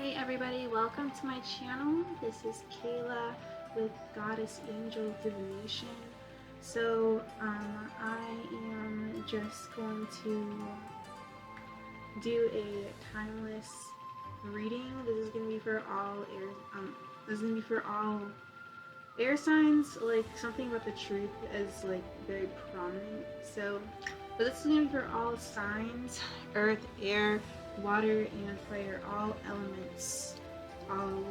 Hey everybody, welcome to my channel. This is Kayla with Goddess Angel Divination. So I am just going to do a timeless reading. This is going to be for all air signs. Like something about the truth is like very prominent. But this is going to be for all signs: earth, air, water, and fire, all elements, all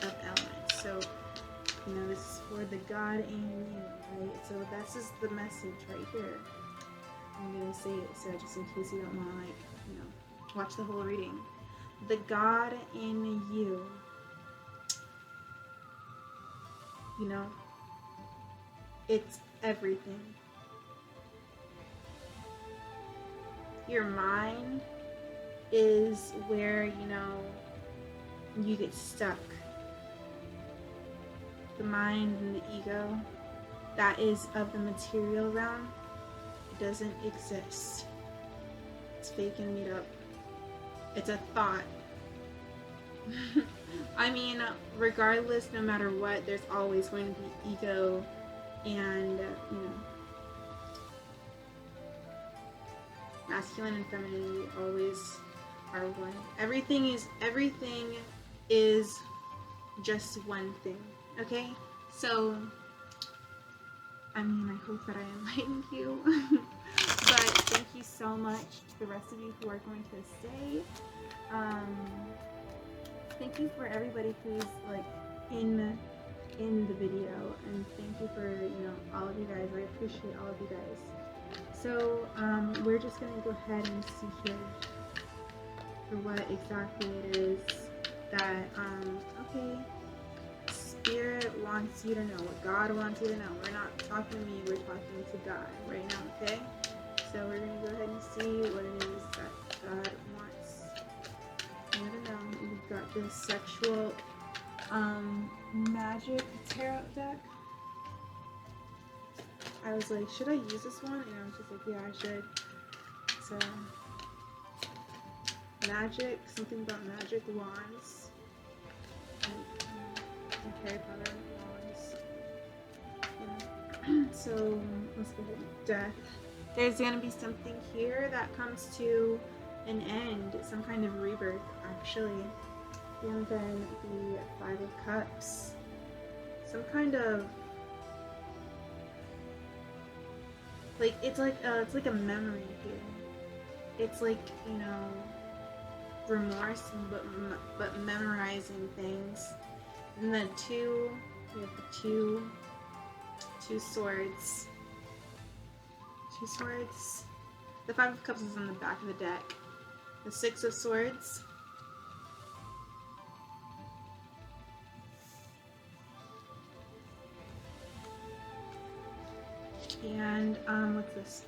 of elements. So, this is for the God in you, right? So this is the message right here. I'm going to say it, so just in case you don't want to, watch the whole reading. The God in you, it's everything. Your mind is where, you get stuck. The mind and the ego, that is of the material realm, it doesn't exist. It's fake and made up. It's a thought. I mean, regardless, no matter what, there's always going to be ego and, masculine and feminine always are one. Everything is just one thing, okay? So, I hope that I enlightened you. But thank you so much to the rest of you who are going to stay. Thank you for everybody who's in the video, and thank you for all of you guys. I appreciate all of you guys. So we're just gonna go ahead and see here for what exactly it is that okay, Spirit wants you to know, what God wants you to know. We're not talking to me, we're talking to God right now, okay? So we're gonna go ahead and see what it is that God wants you to know. We've got this sexual magic tarot deck. I was like, should I use this one? And I was just like, yeah, I should. So, magic, something about magic wands. And Harry Potter wands. So, let's go ahead and death. There's going to be something here that comes to an end, some kind of rebirth, actually. And then the Five of Cups. Some kind of it's like a memory here. It's like, remorse, but memorizing things. And then we have the two swords. Two swords. The Five of Cups is on the back of the deck. The Six of Swords. And what's this?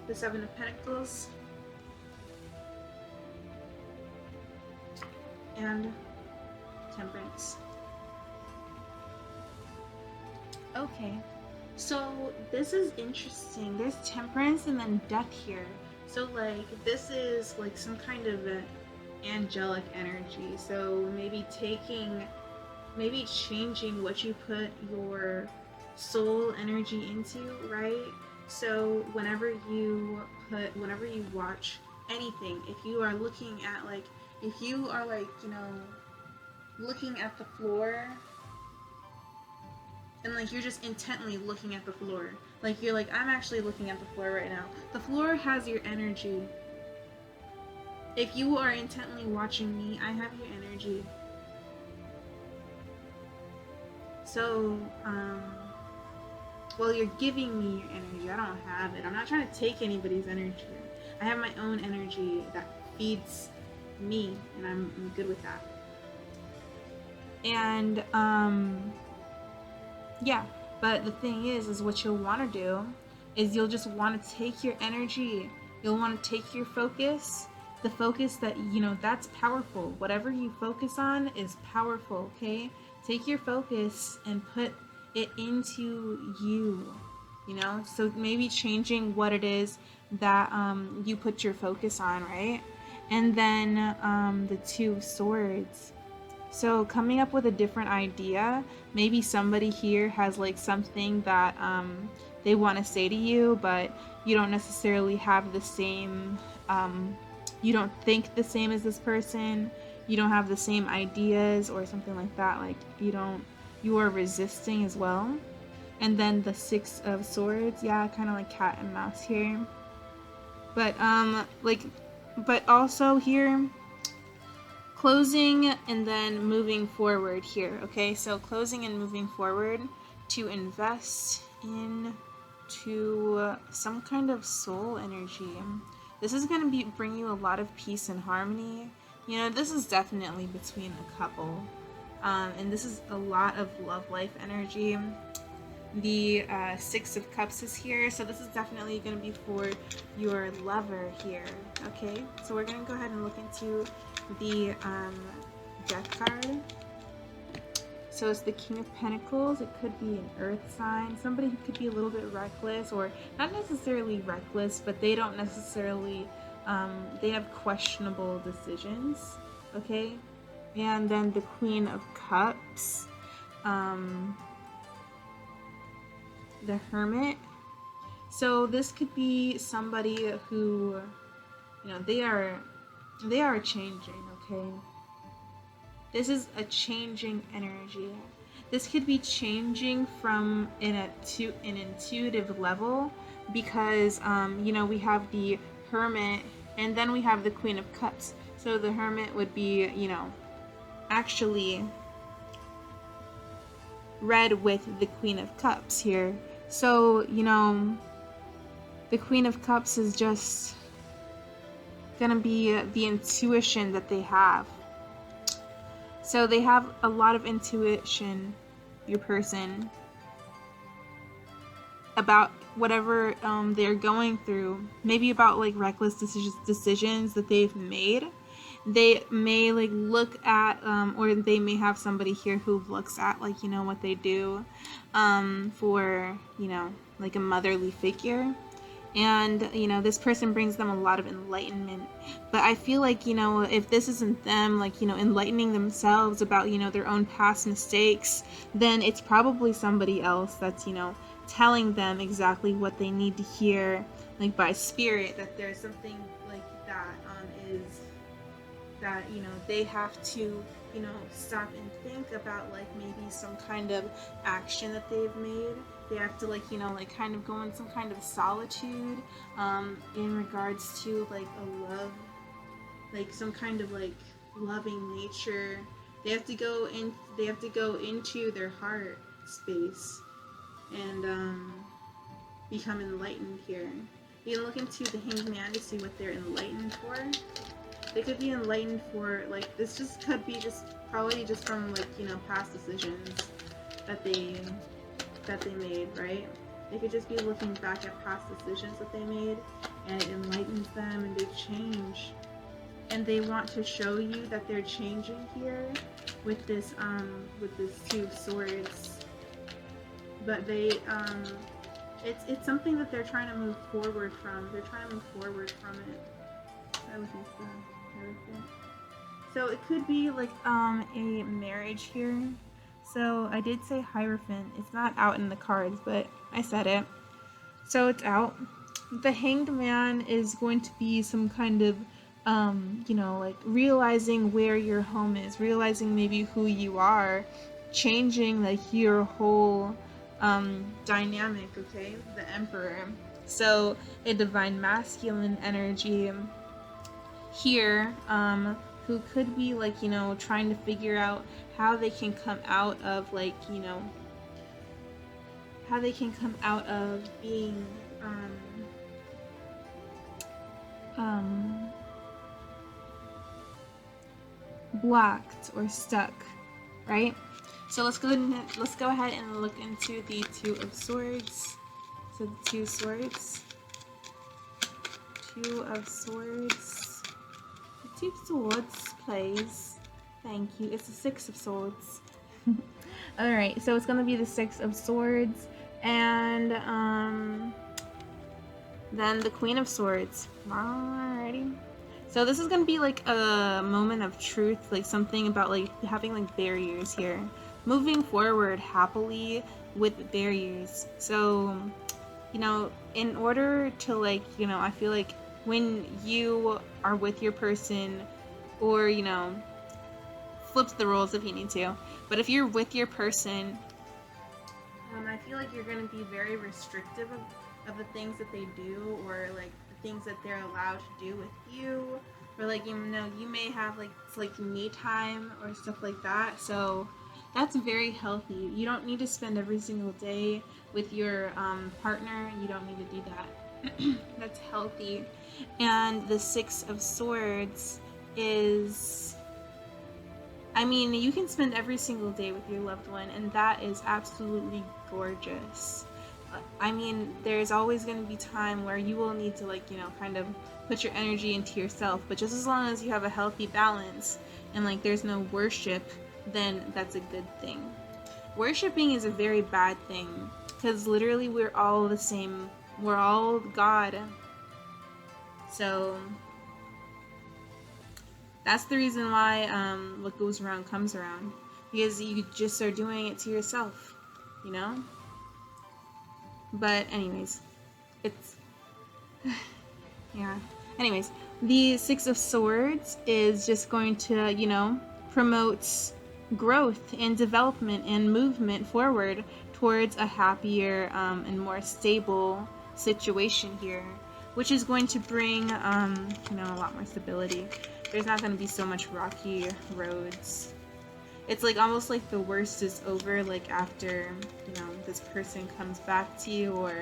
The Seven of Pentacles. And Temperance. Okay, so this is interesting. There's Temperance and then Death here. So this is some kind of angelic energy. So maybe changing what you put your soul energy into, right? So whenever you watch anything, if you are looking at looking at the floor, and you're just intently looking at the floor, you're I'm actually looking at the floor right now. The floor has your energy. If you are intently watching me, I have your energy. So well, you're giving me your energy. I don't have it. I'm not trying to take anybody's energy. I have my own energy that feeds me, and I'm good with that. And yeah, but the thing is what you'll want to do is you'll just want to take your energy. You'll want to take your focus, the focus that that's powerful. Whatever you focus on is powerful. Okay, take your focus and put it into you, so maybe changing what it is that you put your focus on, right? and then the Two of Swords. So coming up with a different idea. Maybe somebody here has like something that they want to say to you, but you don't necessarily have the same, you don't think the same as this person, you don't have the same ideas or something like that. Like you are resisting as well. And then the Six of Swords, yeah, kind of like cat and mouse here. But but also here, closing and then moving forward here. Okay, so closing and moving forward to invest into some kind of soul energy. This is going to bring you a lot of peace and harmony. You know, this is definitely between a couple, and this is a lot of love life energy. The Six of Cups is here, so this is definitely going to be for your lover here. Okay, so we're going to go ahead and look into the death card. So it's the King of Pentacles. It could be an earth sign, somebody who could be a little bit reckless, or not necessarily reckless, but they don't necessarily they have questionable decisions. Okay, and then the Queen of Cups, the Hermit. So this could be somebody who, you know, they are changing. Okay, this is a changing energy. This could be changing from an intuitive level, because you know, we have the Hermit and then we have the Queen of Cups. So the Hermit would be, you know, actually read with the Queen of Cups here. So, you know, the Queen of Cups is just gonna be the intuition that they have. So they have a lot of intuition, your person, about whatever they're going through. Maybe about like reckless decisions that they've made. They may like look at, or they may have somebody here who looks at, like, you know, what they do for, you know, like a motherly figure. And, you know, this person brings them a lot of enlightenment. But I feel like, you know, if this isn't them, like, you know, enlightening themselves about, you know, their own past mistakes, then it's probably somebody else that's, you know, telling them exactly what they need to hear, like by spirit, that there's something like that is that, you know, they have to, you know, stop and think about, like maybe some kind of action that they've made. They have to, like, you know, like kind of go in some kind of solitude in regards to like a love, like some kind of like loving nature. They have to go into their heart space and become enlightened here. You can look into the Hanged Man to see what they're enlightened for. They could be enlightened for, like, this just could be just probably just from, like, you know, past decisions that they made, right? They could just be looking back at past decisions that they made, and it enlightens them, and they change. And they want to show you that they're changing here with this Two of Swords. But they it's something that they're trying to move forward from. They're trying to move forward from it. So it could be like a marriage here. So I did say Hierophant. It's not out in the cards, but I said it. So it's out. The Hanged Man is going to be some kind of you know, like realizing where your home is, realizing maybe who you are, changing like your whole dynamic. Okay, the Emperor. So a divine masculine energy here, who could be like, you know, trying to figure out how they can come out of, like, you know, how they can come out of being blocked or stuck, right? So let's go ahead and look into the Two of Swords. So the Two of Swords. Two of Swords. The Two of Swords, please. Thank you. It's the Six of Swords. Alright, so it's gonna be the Six of Swords, and then the Queen of Swords. Alrighty. So this is going to be like a moment of truth, like something about like having like barriers here. Moving forward happily with barriers. So, you know, in order to like, you know, I feel like when you are with your person, or, you know, flips the roles if you need to, but if you're with your person, I feel like you're going to be very restrictive of the things that they do, or like the things that they're allowed to do with you, or like, you know, you may have like me time or stuff like that. So that's very healthy. You don't need to spend every single day with your partner. You don't need to do that. That's healthy. And the Six of Swords is, I mean, you can spend every single day with your loved one, and that is absolutely gorgeous. I mean, there's always going to be time where you will need to, like, you know, kind of put your energy into yourself, but just as long as you have a healthy balance and, like, there's no worship, then that's a good thing. Worshipping is a very bad thing, because literally we're all the same. We're all God. So that's the reason why what goes around comes around, because you just are doing it to yourself, you know. But anyways, it's yeah. Anyways, the Six of Swords is just going to, you know, promote growth and development and movement forward towards a happier and more stable situation here, which is going to bring, you know, a lot more stability. There's not going to be so much rocky roads. It's like almost like the worst is over, like after, you know, this person comes back to you, or,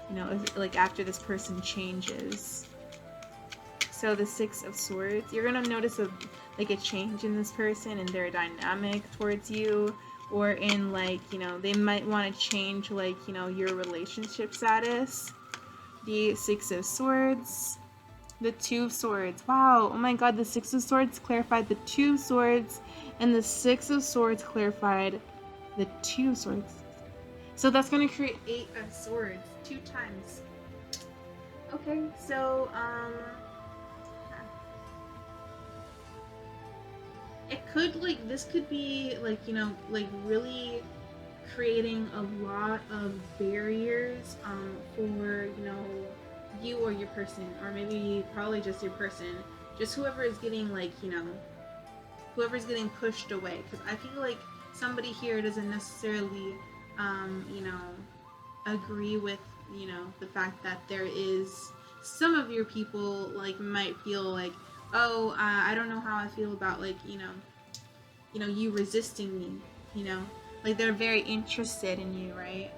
you know, like after this person changes. So the Six of Swords, you're going to notice like a change in this person and their dynamic towards you, or in like, you know, they might want to change like, you know, your relationship status. The Six of Swords, the Two of Swords. Wow, oh my god, the Six of Swords clarified the Two of Swords, and the Six of Swords clarified the Two of Swords. So that's going to create Eight of Swords 2 times. Okay, so it could, like, this could be like, you know, like really creating a lot of barriers for, you know, you or your person, or maybe probably just your person, just whoever is getting, like, you know, whoever's getting pushed away, because I feel like somebody here doesn't necessarily you know, agree with, you know, the fact that there is some of your people like might feel like, oh, I don't know how I feel about, like, you know, you resisting me, you know, like they're very interested in you, right?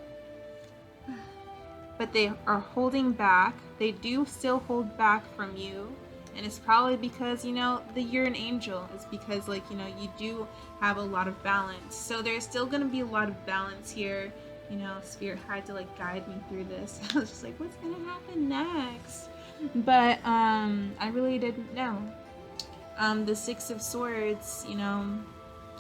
But they are holding back. They do still hold back from you, and it's probably because, you know, you're an angel. It's because, like, you know, you do have a lot of balance. So there's still going to be a lot of balance here. You know, Spirit had to, like, guide me through this. I was just like, what's going to happen next? But I really didn't know. The Six of Swords, you know,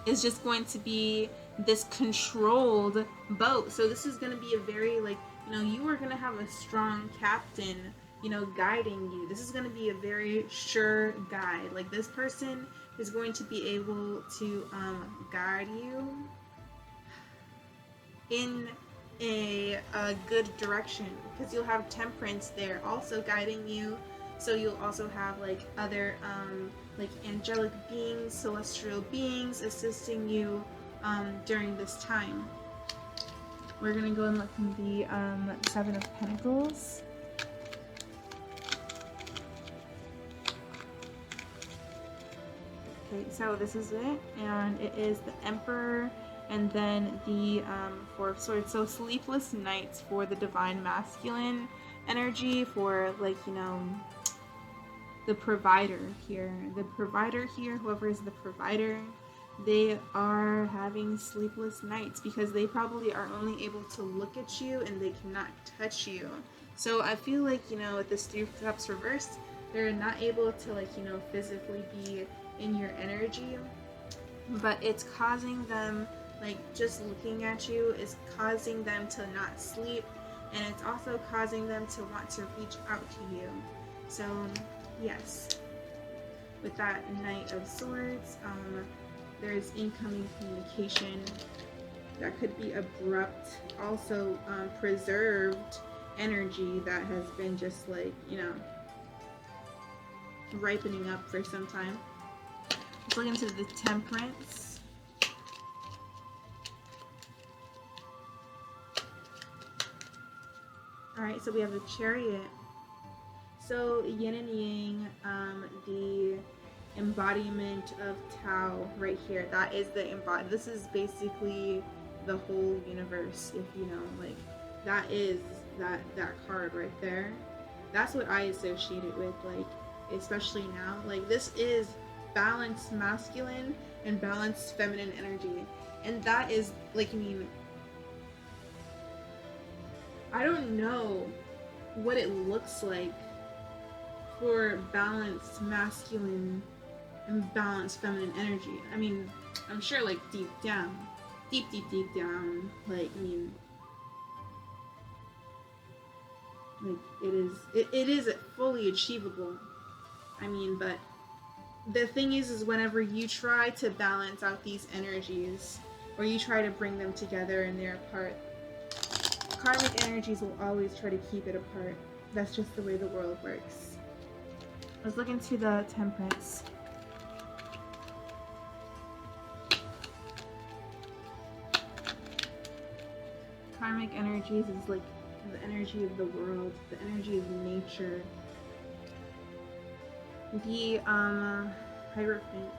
is just going to be this controlled boat. So this is going to be a very, like, you know, you are going to have a strong captain, you know, guiding you. This is going to be a very sure guide. Like, this person is going to be able to guide you in a good direction, because you'll have Temperance there also guiding you. So you'll also have like other like angelic beings, celestial beings assisting you during this time. We're gonna go and look from the Seven of Pentacles. Okay, so this is it, and it is the Emperor, and then the Four of Swords. So sleepless nights for the Divine Masculine energy, for, like, you know, the provider here. The provider here, whoever is the provider, they are having sleepless nights because they probably are only able to look at you and they cannot touch you. So I feel like, you know, with this Three of Cups reversed, they're not able to, like, you know, physically be in your energy, but it's causing them, like, just looking at you is causing them to not sleep, and it's also causing them to want to reach out to you. So yes, with that Knight of Swords, there's incoming communication that could be abrupt, also preserved energy that has been just like, you know, ripening up for some time. Let's look into the Temperance. Alright, so we have the Chariot. So yin and yang, the embodiment of Tao right here. That is the this is basically the whole universe, if you know, like that is that card right there. That's what I associate it with, like, especially now. Like, this is balanced masculine and balanced feminine energy. And that is, like, I mean, I don't know what it looks like for balanced masculine and balanced feminine energy. I mean, I'm sure, like, deep down, deep down, like, I mean, like, it is fully achievable. I mean, but the thing is whenever you try to balance out these energies, or you try to bring them together and they're apart, karmic energies will always try to keep it apart. That's just the way the world works. Let's look into the Temperance. Karmic energies is like the energy of the world, the energy of nature. The Hierophant.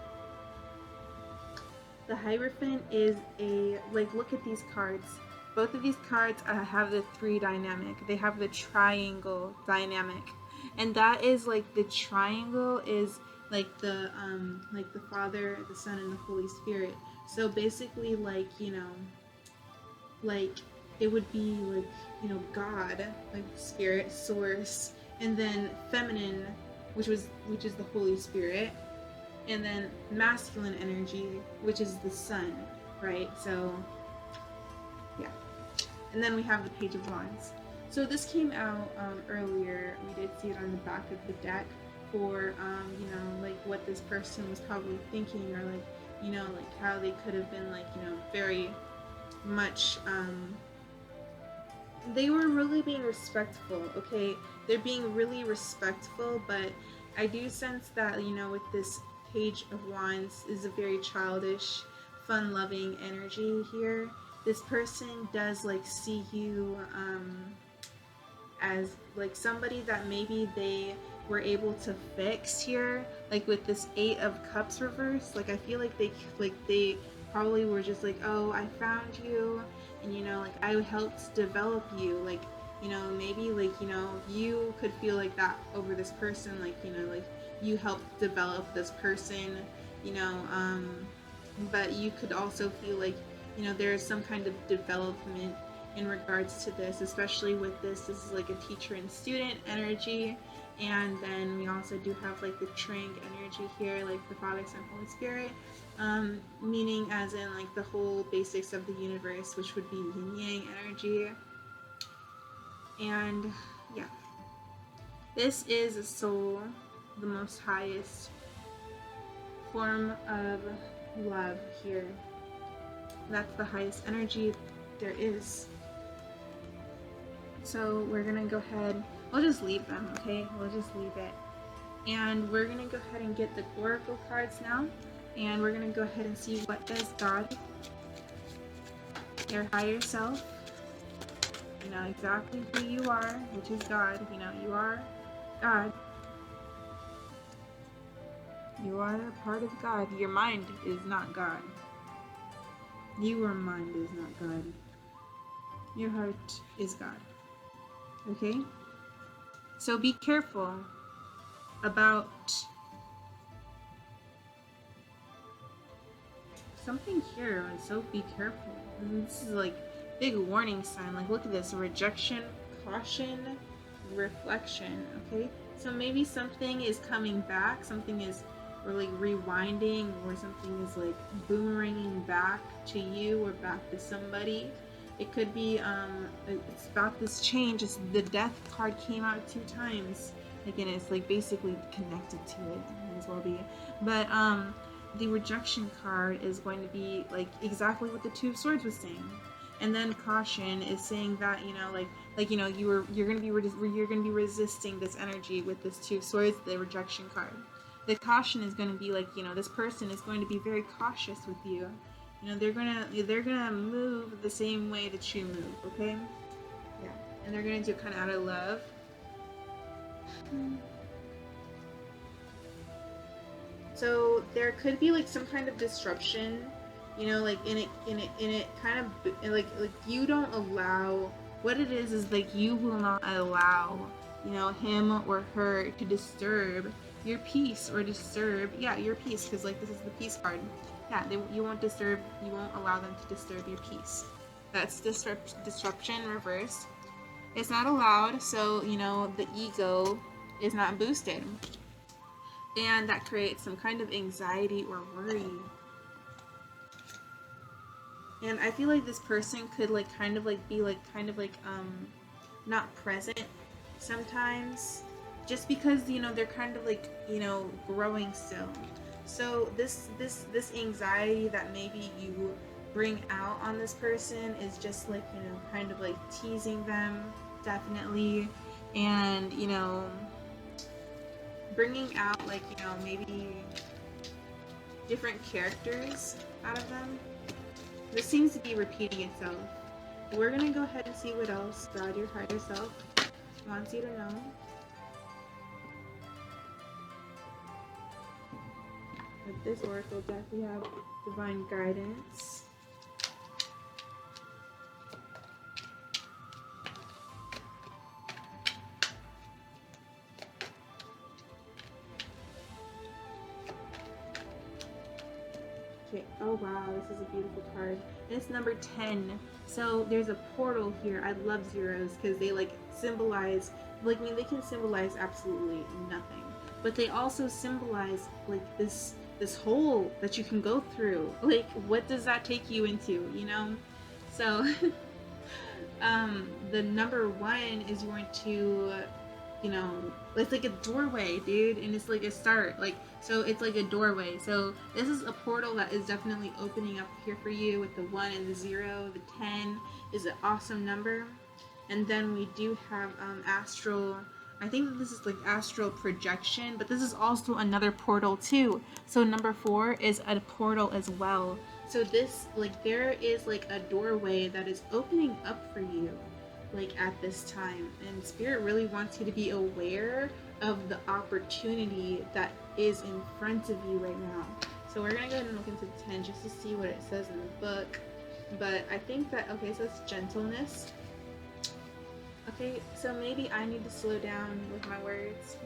The Hierophant is a, like, look at these cards. Both of these cards have the 3 dynamic. They have the triangle dynamic. And that is, like, the triangle is like the Father, the Son, and the Holy Spirit. So basically, like, you know, like, it would be like, you know, God, like spirit, source, and then feminine, which is the Holy Spirit, and then masculine energy, which is the Sun, right? So yeah. And then we have the Page of Wands. So this came out earlier. We did see it on the back of the deck for you know, like what this person was probably thinking, or like, you know, like how they could have been, like, you know, very much they were really being respectful, okay? They're being really respectful, but I do sense that, you know, with this Page of Wands is a very childish, fun-loving energy here. This person does, like, see you as, like, somebody that maybe they were able to fix here, like with this 8 of Cups reverse. Like, I feel like they probably were just like, oh, I found you, and, you know, like, I helped develop you, like, you know, maybe, like, you know, you could feel like that over this person, like, you know, like, you helped develop this person, you know, but you could also feel like, you know, there's some kind of development in regards to this, especially with this is like a teacher and student energy. And then we also do have, like, the Tring energy here, like the Father, Son, Holy Spirit, meaning as in, like, the whole basics of the universe, which would be yin-yang energy. And yeah, this is a soul, the most highest form of love here. That's the highest energy there is. So we're gonna go ahead, we'll just leave them, okay? We'll just leave it. And we're gonna go ahead and get the Oracle cards now. And we're gonna go ahead and see what does God, your higher self, you know exactly who you are, which is God. You know, you are God. You are a part of God. Your mind is not God. Your mind is not God. Your heart is God. Okay? So be careful about something here. So be careful. This is like big warning sign. Like, look at this: rejection, caution, reflection. Okay? So maybe something is coming back, something is, or like rewinding, or something is like boomeranging back to you or back to somebody. It could be it's about this change. It's, the Death card came out 2 times. Again, it's like basically connected to it. And it's as well be. But the rejection card is going to be like exactly what the Two of Swords was saying. And then caution is saying that, you know, you're gonna be resisting this energy with this Two of Swords, the rejection card. The caution is going to be like, you know, this person is going to be very cautious with you. You know, they're gonna move the same way that you move, okay? Yeah, and they're gonna do it kind of out of love. So there could be like some kind of disruption, you know, like in it kind of like you don't allow. What it is like you will not allow, you know, him or her to disturb your peace or disturb, yeah, your peace, because like this is the peace card. Yeah, you won't allow them to disturb your peace. That's disruption reversed. It's not allowed, so you know the ego is not boosted, and that creates some kind of anxiety or worry. And I feel like this person could like kind of like be like not present sometimes, just because, you know, they're kind of like, you know, growing still. So this anxiety that maybe you bring out on this person is just like, you know, kind of like teasing them, definitely, and, you know, bringing out like, you know, maybe different characters out of them. This seems to be repeating itself. We're gonna go ahead and see what else God, your higher self, wants you to know. With this oracle deck, we have divine guidance. Okay, oh wow, this is a beautiful card. And it's number 10. So there's a portal here. I love zeros because they like symbolize, like, I mean, they can symbolize absolutely nothing. But they also symbolize like this hole that you can go through. Like, what does that take you into, you know? So the number 1 is going to, you know, it's like a doorway, dude, and it's like a start, like, so it's like a doorway. So this is a portal that is definitely opening up here for you with the 1 and the 0. The 10 is an awesome number. And then we do have astral, I think that this is like astral projection, but this is also another portal too. So number 4 is a portal as well. So this, like, there is like a doorway that is opening up for you, like, at this time, and Spirit really wants you to be aware of the opportunity that is in front of you right now. So we're gonna go ahead and look into the 10 just to see what it says in the book. But I think that, okay, so it's gentleness. Okay, so maybe I need to slow down with my words.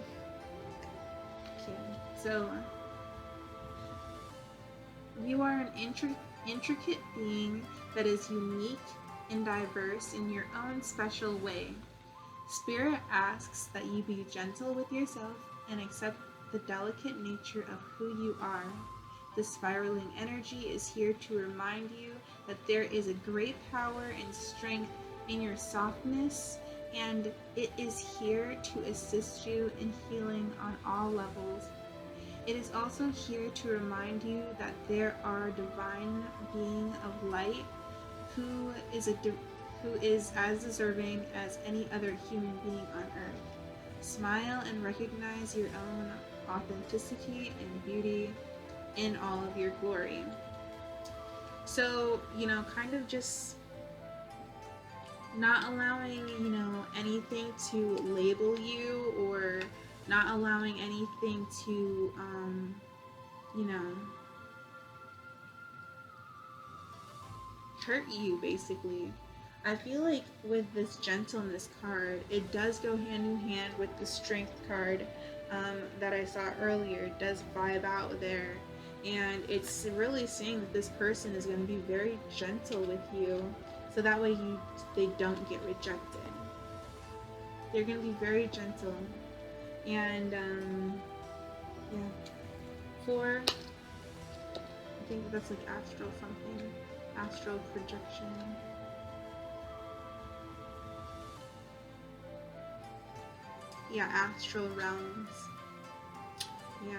Okay, so you are an intricate being that is unique and diverse in your own special way. Spirit asks that you be gentle with yourself and accept the delicate nature of who you are. The spiraling energy is here to remind you that there is a great power and strength in your softness, and it is here to assist you in healing on all levels. It is also here to remind you that there are a divine being of light who is as deserving as any other human being on earth. Smile and recognize your own authenticity and beauty in all of your glory. So, you know, kind of just not allowing, you know, anything to label you, or not allowing anything to, you know, hurt you, basically. I feel like with this gentleness card, it does go hand in hand with the strength card that I saw earlier. It does vibe out there, and it's really saying that this person is going to be very gentle with you, so that way they don't get rejected. They're going to be very gentle, and yeah. 4, I think that's like astral something, astral projection. Yeah, astral realms. Yeah.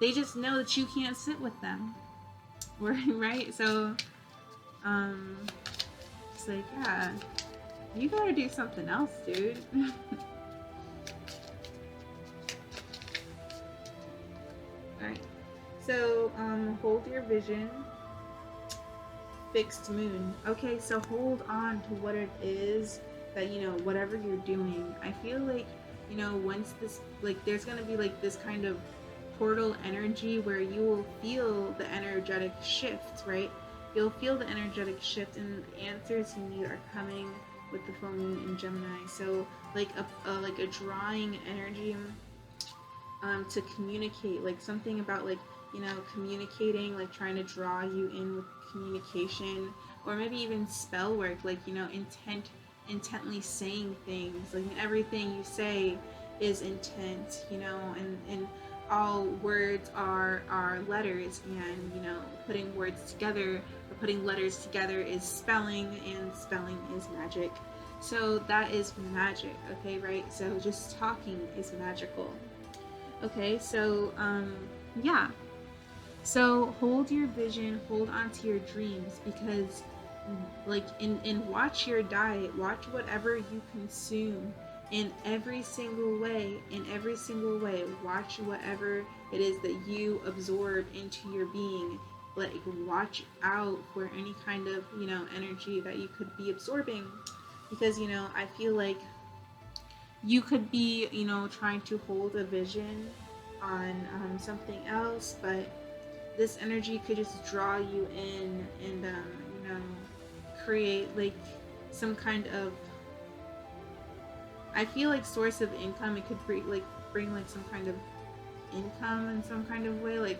they just know that you can't sit with them. Right? So, it's like, yeah, you gotta do something else, dude. Alright. So, hold your vision. Fixed moon. Okay, so hold on to what it is that, you know, whatever you're doing. I feel like, you know, once this, like, there's gonna be like this kind of portal energy where you will feel the energetic shift, right? You'll feel the energetic shift, and answers you need are coming with the full moon in Gemini. So like a drawing energy to communicate, like something about like, you know, communicating, like trying to draw you in with communication, or maybe even spell work, like, you know, intently saying things, like everything you say is intent, you know, and all words are letters, and, you know, putting words together or putting letters together is spelling, and spelling is magic. So that is magic, okay, right? So just talking is magical. Okay, so yeah. So hold your vision, hold on to your dreams, because like in watch your diet, watch whatever you consume in every single way, watch whatever it is that you absorb into your being. Like, watch out for any kind of, you know, energy that you could be absorbing, because, you know, I feel like you could be, you know, trying to hold a vision on something else, but this energy could just draw you in and, you know, create like some kind of, I feel like, source of income. It could bring like some kind of income in some kind of way, like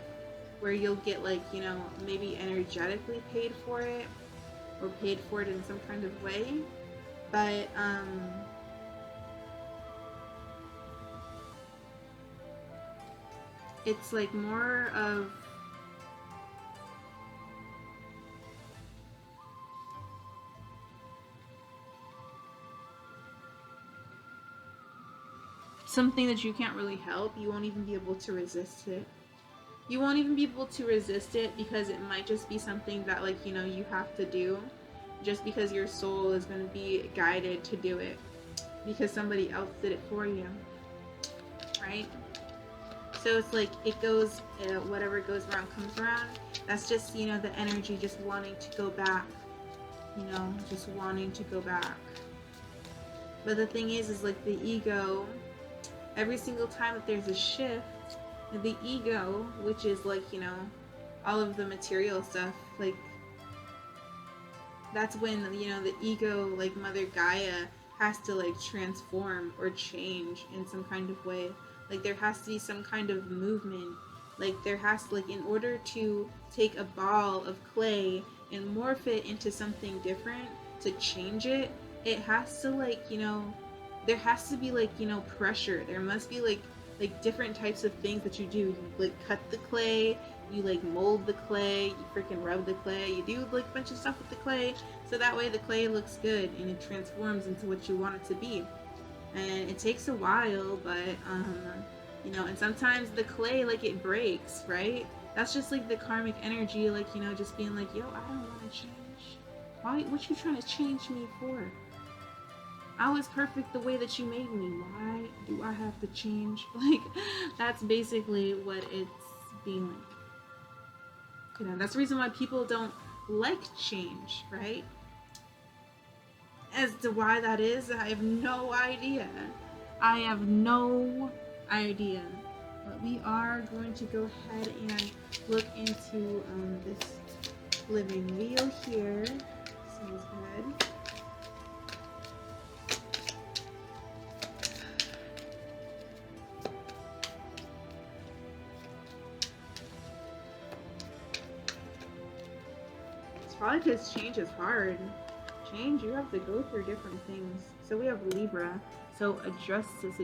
where you'll get, like, you know, maybe energetically paid for it, or paid for it in some kind of way. But it's like more of something that you can't really help. You won't even be able to resist it. You won't even be able to resist it, because it might just be something that, like, you know, you have to do just because your soul is going to be guided to do it, because somebody else did it for you, right? So it's like it goes, whatever goes around comes around. That's just, you know, the energy just wanting to go back, you know, just wanting to go back. But the thing is like the ego, every single time that there's a shift, the ego, which is like, you know, all of the material stuff, like that's when, you know, the ego, like Mother Gaia, has to like transform or change in some kind of way. Like there has to be some kind of movement. Like there has to, like, in order to take a ball of clay and morph it into something different, to change it, it has to, like, you know, there has to be, like, you know, pressure. There must be like different types of things that you do. You like cut the clay, you like mold the clay, you freaking rub the clay, you do like a bunch of stuff with the clay, so that way the clay looks good and it transforms into what you want it to be. And it takes a while, but you know, and sometimes the clay, like, it breaks, right? That's just like the karmic energy, like, you know, just being like, yo, I don't want to change. Why? What you trying to change me for? I was perfect the way that you made me. Why do I have to change? Like, that's basically what it's being like. You know, that's the reason why people don't like change, right? As to why that is, I have no idea. I have no idea. But we are going to go ahead and look into this living wheel here. Sounds good. It's probably because change is hard. Change, you have to go through different things. So we have Libra. So adjust this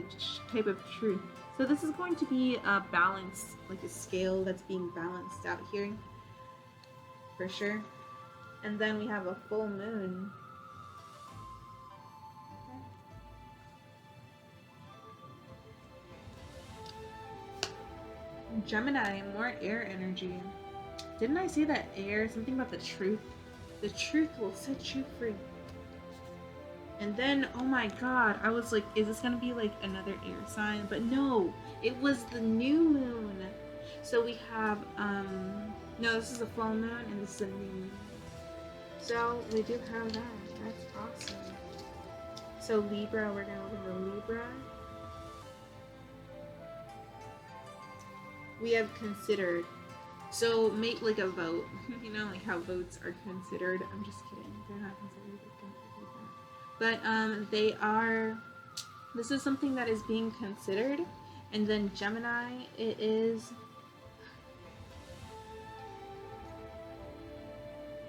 type of truth. So this is going to be a balance, like a scale that's being balanced out here, for sure. And then we have a full moon. Gemini, more air energy. Didn't I say that air? Something about the truth. The truth will set you free. And then, oh my god, I was like, is this gonna be like another air sign? But no, it was the new moon. So we have, no, this is a full moon and this is a new moon. So we do have that. That's awesome. So Libra, we're gonna look at Libra. We have considered. So make like a vote. You know, like how votes are considered. I'm just kidding. They're not considered. But they are, this is something that is being considered. And then Gemini, it is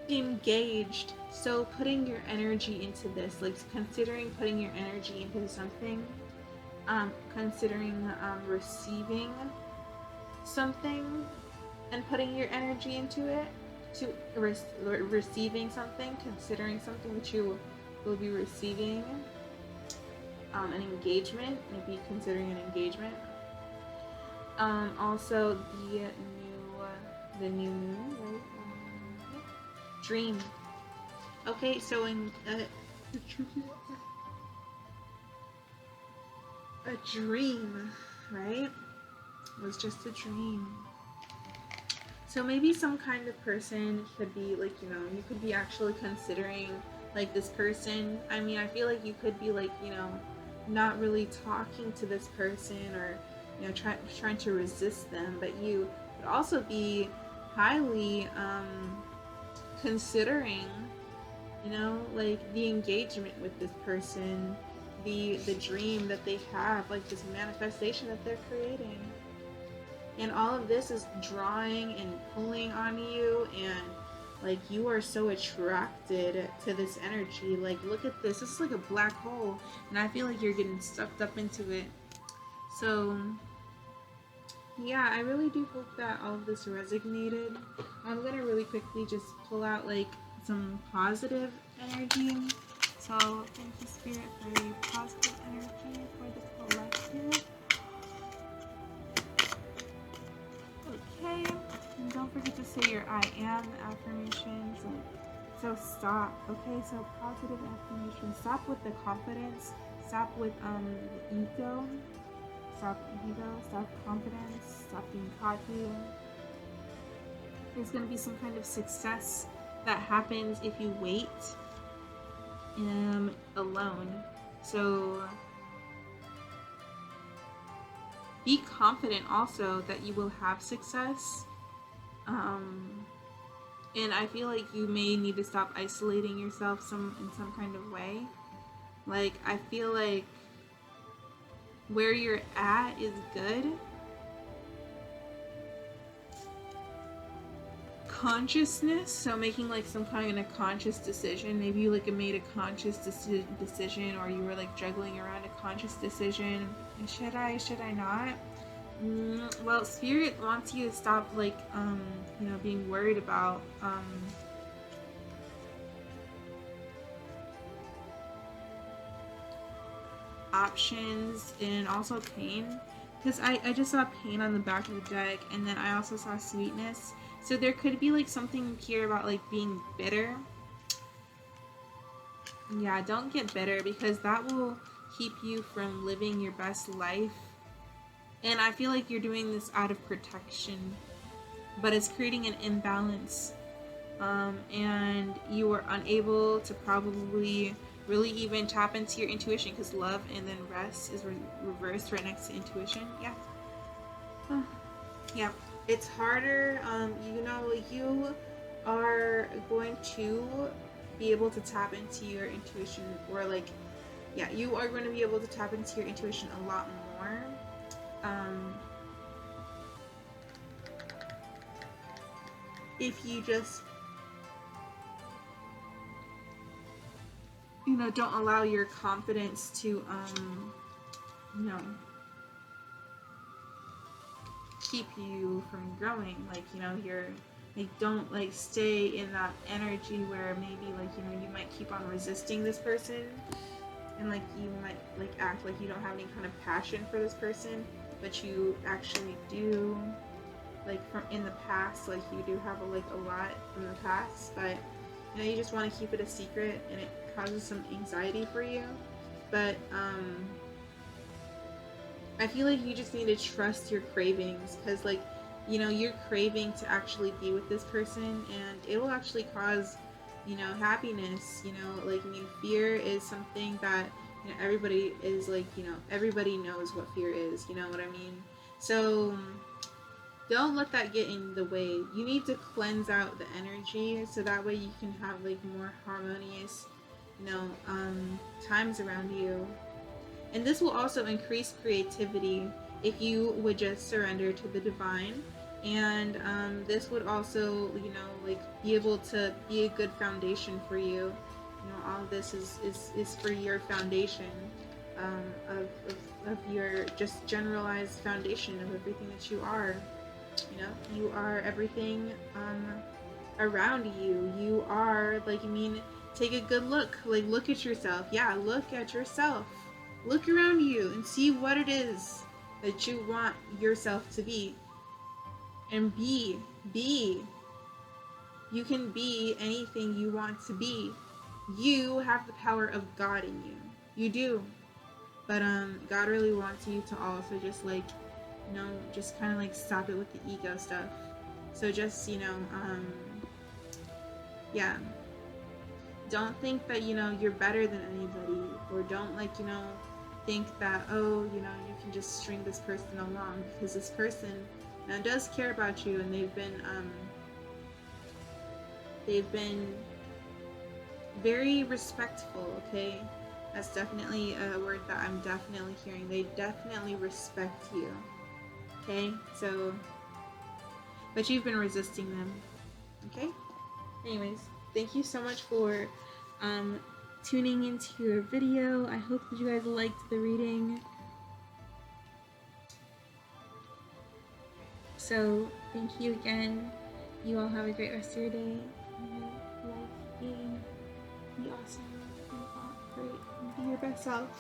engaged. So putting your energy into this, like considering putting your energy into something, considering receiving something and putting your energy into it, to receiving something, considering something that you will be receiving, an engagement, maybe considering an engagement. Also the new moon, right? Dream. Okay, so in a dream, right? It was just a dream. So maybe some kind of person could be like, you know, you could be actually considering like this person. I mean, I feel like you could be like, you know, not really talking to this person, or, you know, trying to resist them, but you could also be highly considering, you know, like the engagement with this person, the dream that they have, like this manifestation that they're creating. And all of this is drawing and pulling on you, and like you are so attracted to this energy. Like, look at this. This is like a black hole, and I feel like you're getting sucked up into it. So yeah, I really do hope that all of this resonated. I'm gonna really quickly just pull out like some positive energy. So thank you, Spirit, for the positive energy for the collective. Okay, and don't forget to say your I am affirmations. So stop. Okay, so positive affirmations. Stop with the confidence. Stop with the ego. Stop ego. Stop confidence. Stop being cocky. There's gonna be some kind of success that happens if you wait alone. So be confident also that you will have success. And I feel like you may need to stop isolating yourself in some kind of way. Like, I feel like where you're at is good. Consciousness, so making like some kind of conscious decision. Maybe you like made a conscious decision, or you were like juggling around a conscious decision. Should I not? Well, Spirit wants you to stop like you know, being worried about options, and also pain, because I just saw pain on the back of the deck, and then I also saw sweetness. So there could be like something here about like being bitter. Yeah, don't get bitter, because that will keep you from living your best life. And I feel like you're doing this out of protection, but it's creating an imbalance. And you are unable to probably really even tap into your intuition, because love and then rest is reversed right next to intuition. Yeah. Yeah. It's harder. You know, you are going to be able to tap into your intuition, or like, yeah, you are going to be able to tap into your intuition a lot more. If you just, you know, don't allow your confidence to, you know, keep you from growing. Like, you know, you're like, don't like stay in that energy where maybe like, you know, you might keep on resisting this person, and like you might like act like you don't have any kind of passion for this person, but you actually do. like from in the past, like you do have like a lot from the past, but you know, you just want to keep it a secret, and it causes some anxiety for you. But I feel like you just need to trust your cravings, because like, you know, you're craving to actually be with this person, and it will actually cause, you know, happiness. You know, like, I mean, fear is something that, you know, everybody is like, you know, everybody knows what fear is, you know what I mean? So don't let that get in the way. You need to cleanse out the energy, so that way you can have like more harmonious, you know, times around you. And this will also increase creativity if you would just surrender to the divine. And this would also, you know, like be able to be a good foundation for you. You know, all of this is for your foundation, of your just generalized foundation of everything that you are. You know, you are everything around you. You are, like, I mean, take a good look. Like, look at yourself. Yeah, look at yourself. Look around you and see what it is that you want yourself to be. And be. You can be anything you want to be. You have the power of God in you. You do. But God really wants you to also just like, you know, just kind of like stop it with the ego stuff. So just, you know, yeah, don't think that, you know, you're better than anybody, or don't, like, you know, think that, oh, you know, you can just string this person along, because this person now does care about you, and they've been very respectful. Okay, that's definitely a word that I'm definitely hearing. They definitely respect you. Okay, so, but you've been resisting them. Okay, anyways, thank you so much for tuning into your video. I hope that you guys liked the reading. So thank you again. You all have a great rest of your day. Life be awesome, be great, and be your best self.